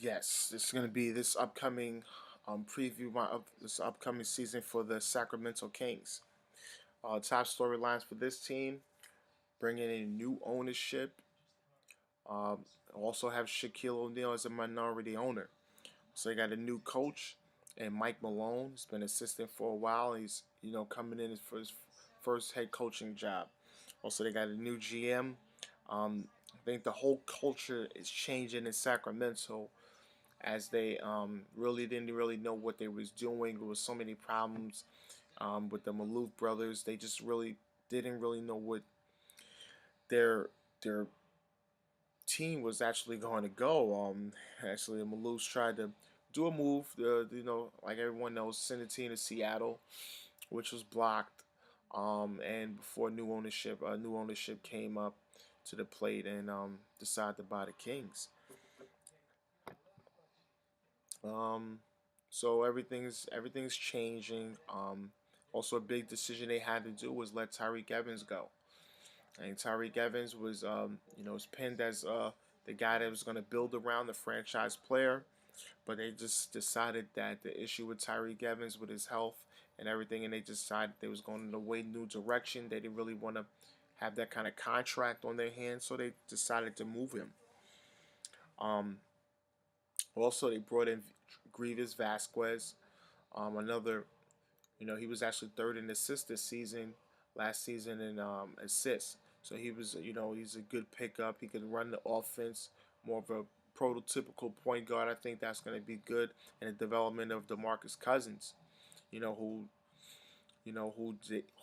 Yes, this is going to be this upcoming preview of this upcoming season for the Sacramento Kings. Top storylines for this team: bringing in new ownership. Also have Shaquille O'Neal as a minority owner. So they got a new coach and Mike Malone. He's been assistant for a while. He's coming in for his first head coaching job. Also they got a new GM. I think the whole culture is changing in Sacramento as they really didn't really know what they was doing. There was so many problems with the Maloof brothers. They just really didn't really know what their team was actually going to go. Actually, the Maloofs tried to do a move. Like everyone knows, send a team to Seattle, which was blocked. And before new ownership came up to the plate and decided to buy the Kings. Um, so everything's changing. Also, a big decision they had to do was let Tyreek Evans go. And Tyreek Evans was pinned as the guy that was going to build around the franchise player, but they just decided that the issue with Tyreek Evans with his health and everything, and they decided they was going in a way new direction. They didn't really want to have that kind of contract on their hands, so they decided to move him. Um, Also, they brought in Grievous Vasquez, another. He was actually third in assists this season, last season in assists. So he was, he's a good pickup. He can run the offense, more of a prototypical point guard. I think that's going to be good in the development of DeMarcus Cousins. You know who,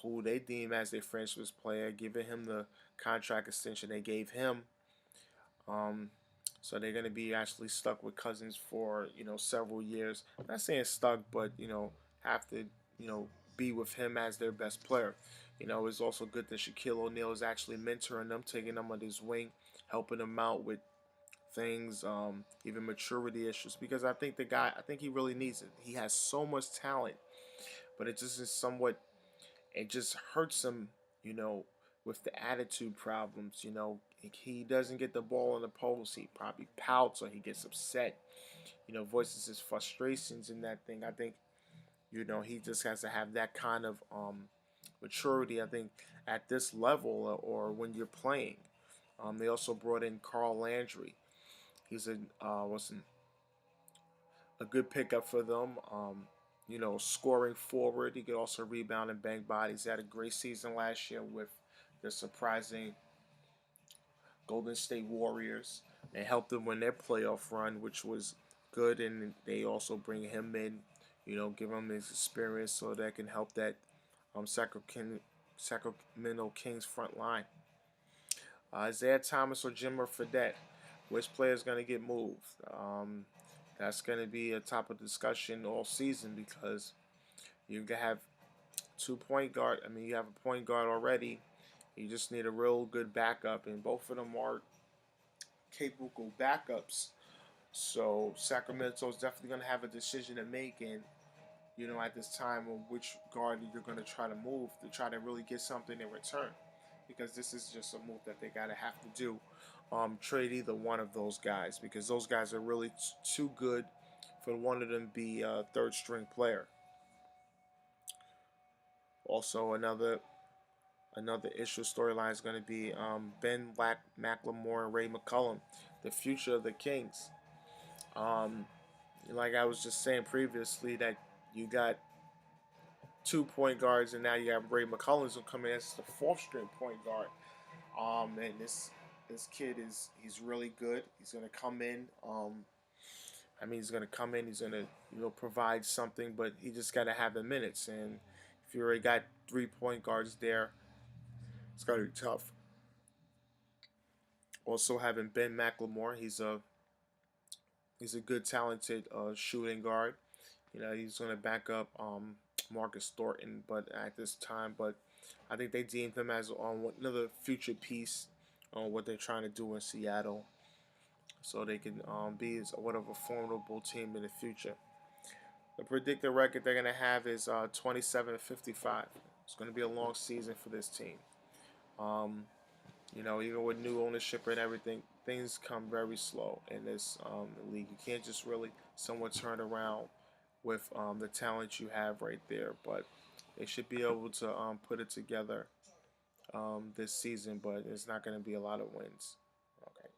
who they deem as their franchise player, giving him the contract extension they gave him. Um, so they're going to be actually stuck with Cousins for several years. I'm not saying stuck, but have to be with him as their best player. It's also good that Shaquille O'Neal is actually mentoring them, taking them under his wing, helping them out with things, even maturity issues. Because I think he really needs it. He has so much talent, but it just is somewhat, it just hurts him, you know, with the attitude problems. He doesn't get the ball in the post. He probably pouts or he gets upset. Voices his frustrations in that thing. I think he just has to have that kind of maturity. I think at this level or when you're playing. They also brought in Carl Landry. He's a good pickup for them. Scoring forward. He could also rebound and bang bodies. He had a great season last year with the surprising Golden State Warriors. They helped them win their playoff run, which was good. And they also bring him in, give him his experience so that can help that Sacramento Kings front line. Isaiah Thomas or Jimmer Fredette, which player is going to get moved? That's going to be a top of discussion all season because you have two point guard. I mean, you have a point guard already. You just need a real good backup, and both of them are capable backups. So Sacramento is definitely going to have a decision to make, and at this time on which guard you're going to try to move to try to really get something in return, because this is just a move that they gotta have to do. Trade either one of those guys because those guys are really too good for one of them to be a third string player. Also, another issue storyline is going to be Ben McLemore and Ray McCullum, the future of the Kings. Um, like I was just saying previously, that you got two point guards, and now you have Ray McCullum who come in as the fourth string point guard. And this kid he's really good. He's gonna come in. He's gonna come in. He's gonna provide something, but he just gotta have the minutes. And if you already got 3 point guards there, it's gonna be tough. Also having Ben McLemore, he's a good talented shooting guard. He's gonna back up Marcus Thornton, but at this time, I think they deemed him as another future piece on what they're trying to do in Seattle, so they can be what of a formidable team in the future. The predicted record they're gonna have is 27-55. It's gonna be a long season for this team. Um, Even with new ownership and everything, things come very slow in this league. You can't just really somewhat turn around with the talent you have right there. But they should be able to put it together this season, but it's not going to be a lot of wins. Okay.